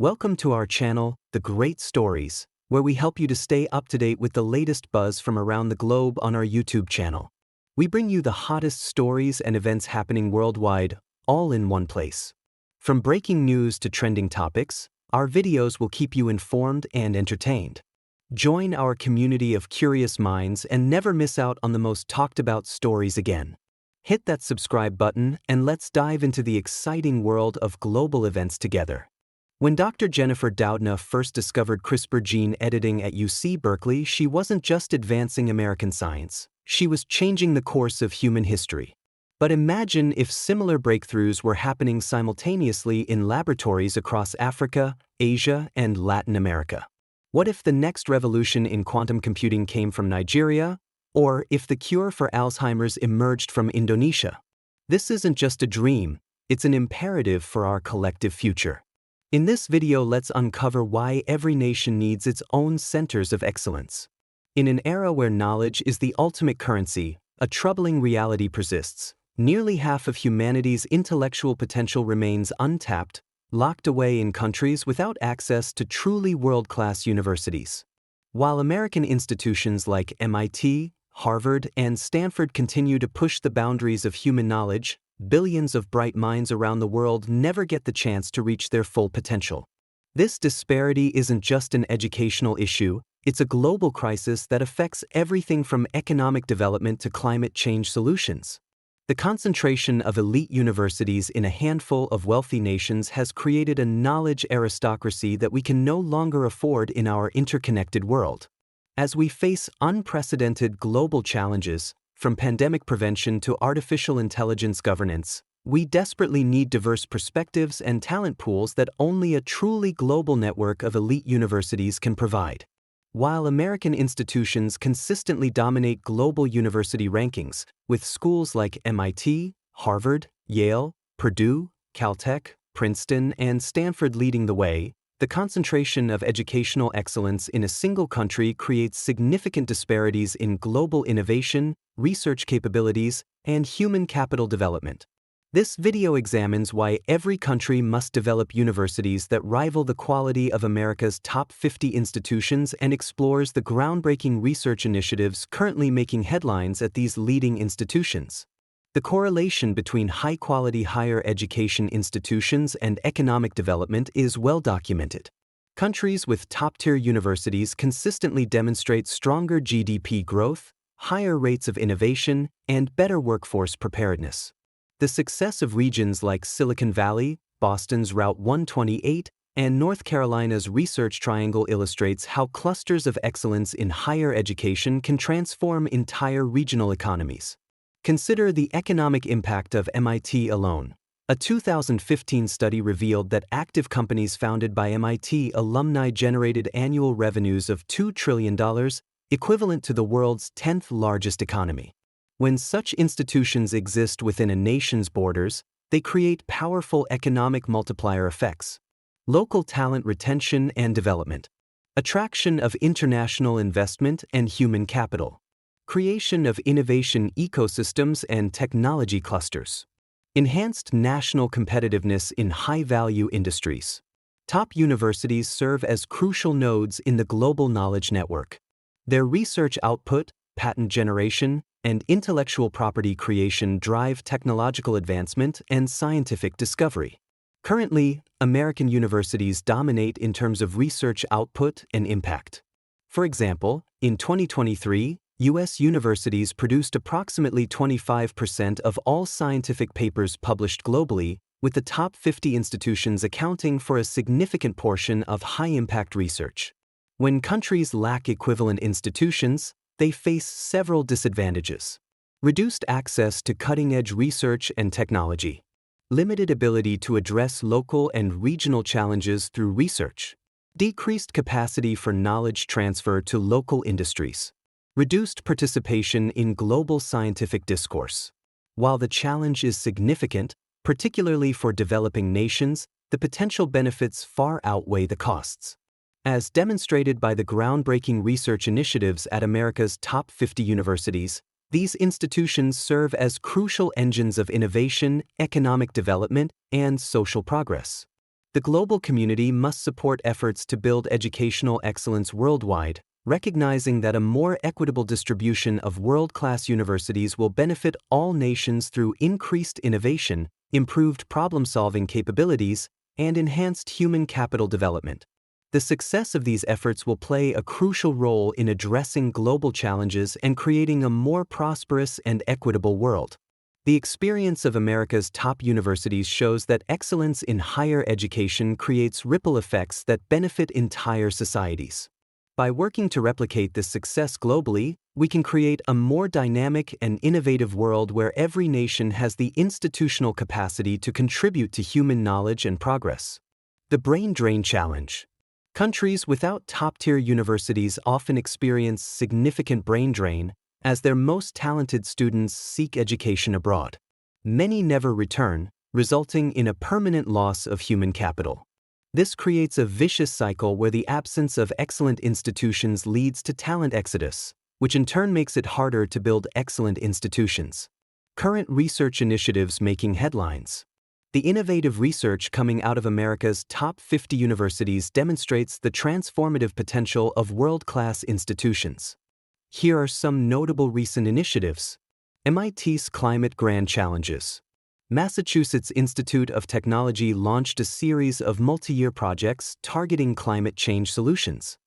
Welcome to our channel, The Great Stories, where we help you to stay up to date with the latest buzz from around the globe on our YouTube channel. We bring you the hottest stories and events happening worldwide, all in one place. From breaking news to trending topics, our videos will keep you informed and entertained. Join our community of curious minds and never miss out on the most talked about stories again. Hit that subscribe button and let's dive into the exciting world of global events together. When Dr. Jennifer Doudna first discovered CRISPR gene editing at UC Berkeley, she wasn't just advancing American science, she was changing the course of human history. But imagine if similar breakthroughs were happening simultaneously in laboratories across Africa, Asia, and Latin America. What if the next revolution in quantum computing came from Nigeria? Or if the cure for Alzheimer's emerged from Indonesia? This isn't just a dream, it's an imperative for our collective future. In this video, let's uncover why every nation needs its own centers of excellence. In an era where knowledge is the ultimate currency, a troubling reality persists. Nearly half of humanity's intellectual potential remains untapped, locked away in countries without access to truly world-class universities. While American institutions like MIT, Harvard, and Stanford continue to push the boundaries of human knowledge, billions of bright minds around the world never get the chance to reach their full potential. This disparity isn't just an educational issue, it's a global crisis that affects everything from economic development to climate change solutions. The concentration of elite universities in a handful of wealthy nations has created a knowledge aristocracy that we can no longer afford in our interconnected world. As we face unprecedented global challenges, from pandemic prevention to artificial intelligence governance, we desperately need diverse perspectives and talent pools that only a truly global network of elite universities can provide. While American institutions consistently dominate global university rankings, with schools like MIT, Harvard, Yale, Purdue, Caltech, Princeton, and Stanford leading the way, the concentration of educational excellence in a single country creates significant disparities in global innovation, research capabilities, and human capital development. This video examines why every country must develop universities that rival the quality of America's top 50 institutions and explores the groundbreaking research initiatives currently making headlines at these leading institutions. The correlation between high-quality higher education institutions and economic development is well documented. Countries with top-tier universities consistently demonstrate stronger GDP growth, higher rates of innovation, and better workforce preparedness. The success of regions like Silicon Valley, Boston's Route 128, and North Carolina's Research Triangle illustrates how clusters of excellence in higher education can transform entire regional economies. Consider the economic impact of MIT alone. A 2015 study revealed that active companies founded by MIT alumni generated annual revenues of $2 trillion, equivalent to the world's 10th largest economy. When such institutions exist within a nation's borders, they create powerful economic multiplier effects. Local talent retention and development. Attraction of international investment and human capital. Creation of innovation ecosystems and technology clusters. Enhanced national competitiveness in high-value industries. Top universities serve as crucial nodes in the global knowledge network. Their research output, patent generation, and intellectual property creation drive technological advancement and scientific discovery. Currently, American universities dominate in terms of research output and impact. For example, in 2023, U.S. universities produced approximately 25% of all scientific papers published globally, with the top 50 institutions accounting for a significant portion of high-impact research. When countries lack equivalent institutions, they face several disadvantages. Reduced access to cutting-edge research and technology. Limited ability to address local and regional challenges through research. Decreased capacity for knowledge transfer to local industries. Reduced participation in global scientific discourse. While the challenge is significant, particularly for developing nations, the potential benefits far outweigh the costs. As demonstrated by the groundbreaking research initiatives at America's top 50 universities, these institutions serve as crucial engines of innovation, economic development, and social progress. The global community must support efforts to build educational excellence worldwide, recognizing that a more equitable distribution of world-class universities will benefit all nations through increased innovation, improved problem-solving capabilities, and enhanced human capital development. The success of these efforts will play a crucial role in addressing global challenges and creating a more prosperous and equitable world. The experience of America's top universities shows that excellence in higher education creates ripple effects that benefit entire societies. By working to replicate this success globally, we can create a more dynamic and innovative world where every nation has the institutional capacity to contribute to human knowledge and progress. The Brain Drain Challenge. Countries without top-tier universities often experience significant brain drain as their most talented students seek education abroad. Many never return, resulting in a permanent loss of human capital. This creates a vicious cycle where the absence of excellent institutions leads to talent exodus, which in turn makes it harder to build excellent institutions. Current research initiatives making headlines. The innovative research coming out of America's top 50 universities demonstrates the transformative potential of world-class institutions. Here are some notable recent initiatives. MIT's Climate Grand Challenges. Massachusetts Institute of Technology launched a series of multi-year projects targeting climate change solutions.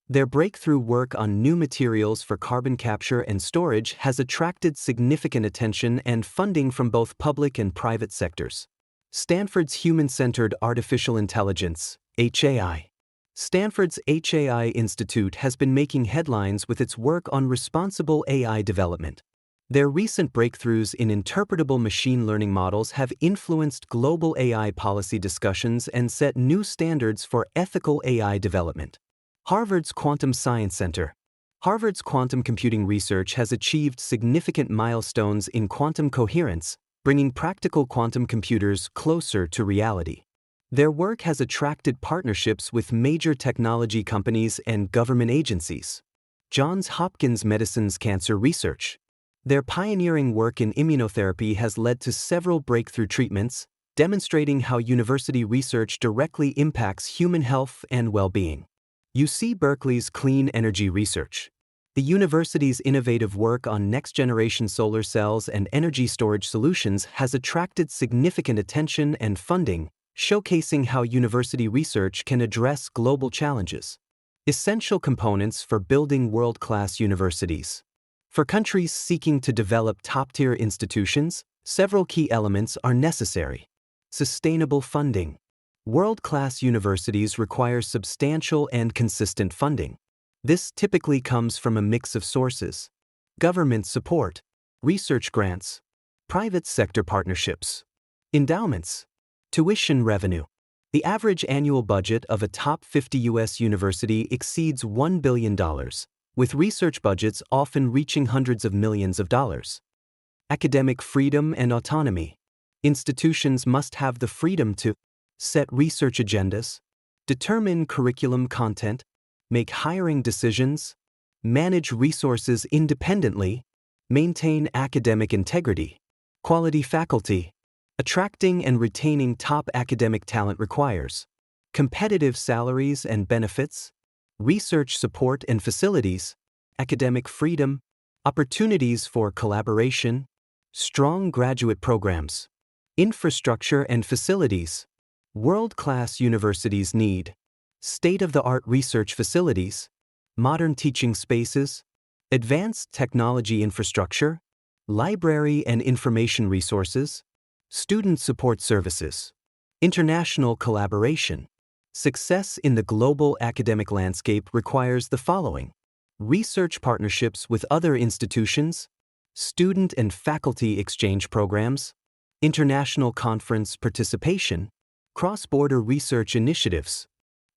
Their breakthrough work on new materials for carbon capture and storage has attracted significant attention and funding from both public and private sectors. Stanford's Human-Centered Artificial Intelligence, HAI. Stanford's HAI Institute has been making headlines with its work on responsible AI development. Their recent breakthroughs in interpretable machine learning models have influenced global AI policy discussions and set new standards for ethical AI development. Harvard's Quantum Science Center. Harvard's quantum computing research has achieved significant milestones in quantum coherence, bringing practical quantum computers closer to reality. Their work has attracted partnerships with major technology companies and government agencies. Johns Hopkins Medicine's cancer research. Their pioneering work in immunotherapy has led to several breakthrough treatments, demonstrating how university research directly impacts human health and well-being. UC Berkeley's clean energy research. The university's innovative work on next-generation solar cells and energy storage solutions has attracted significant attention and funding, showcasing how university research can address global challenges. Essential components for building world-class universities. For countries seeking to develop top-tier institutions, several key elements are necessary. Sustainable funding. World-class universities require substantial and consistent funding. This typically comes from a mix of sources: government support, research grants, private sector partnerships, endowments, tuition revenue. The average annual budget of a top 50 U.S. university exceeds $1 billion, with research budgets often reaching hundreds of millions of dollars. Academic freedom and autonomy. Institutions must have the freedom to set research agendas, determine curriculum content, make hiring decisions, manage resources independently, maintain academic integrity. Quality faculty. Attracting and retaining top academic talent requires competitive salaries and benefits, research support and facilities, academic freedom, opportunities for collaboration, strong graduate programs, infrastructure and facilities. World-class universities need state-of-the-art research facilities, modern teaching spaces, advanced technology infrastructure, library and information resources, student support services, international collaboration. Success in the global academic landscape requires the following: research partnerships with other institutions, student and faculty exchange programs, international conference participation, cross-border research initiatives.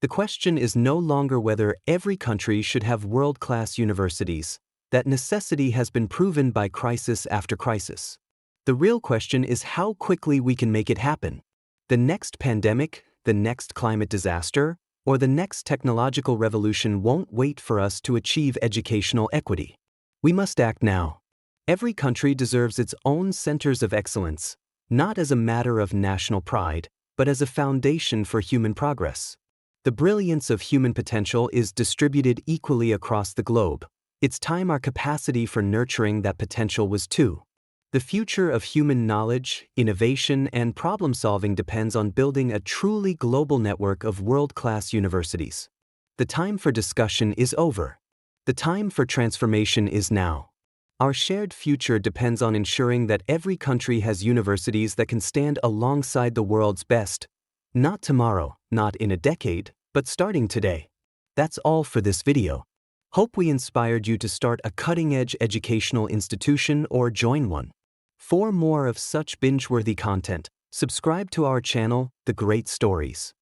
The question is no longer whether every country should have world-class universities. That necessity has been proven by crisis after crisis. The real question is how quickly we can make it happen. The next pandemic, the next climate disaster, or the next technological revolution won't wait for us to achieve educational equity. We must act now. Every country deserves its own centers of excellence, not as a matter of national pride, but as a foundation for human progress. The brilliance of human potential is distributed equally across the globe. It's time our capacity for nurturing that potential was too. The future of human knowledge, innovation, and problem-solving depends on building a truly global network of world-class universities. The time for discussion is over. The time for transformation is now. Our shared future depends on ensuring that every country has universities that can stand alongside the world's best. Not tomorrow, not in a decade, but starting today. That's all for this video. Hope we inspired you to start a cutting-edge educational institution or join one. For more of such binge-worthy content, subscribe to our channel, The Great Stories.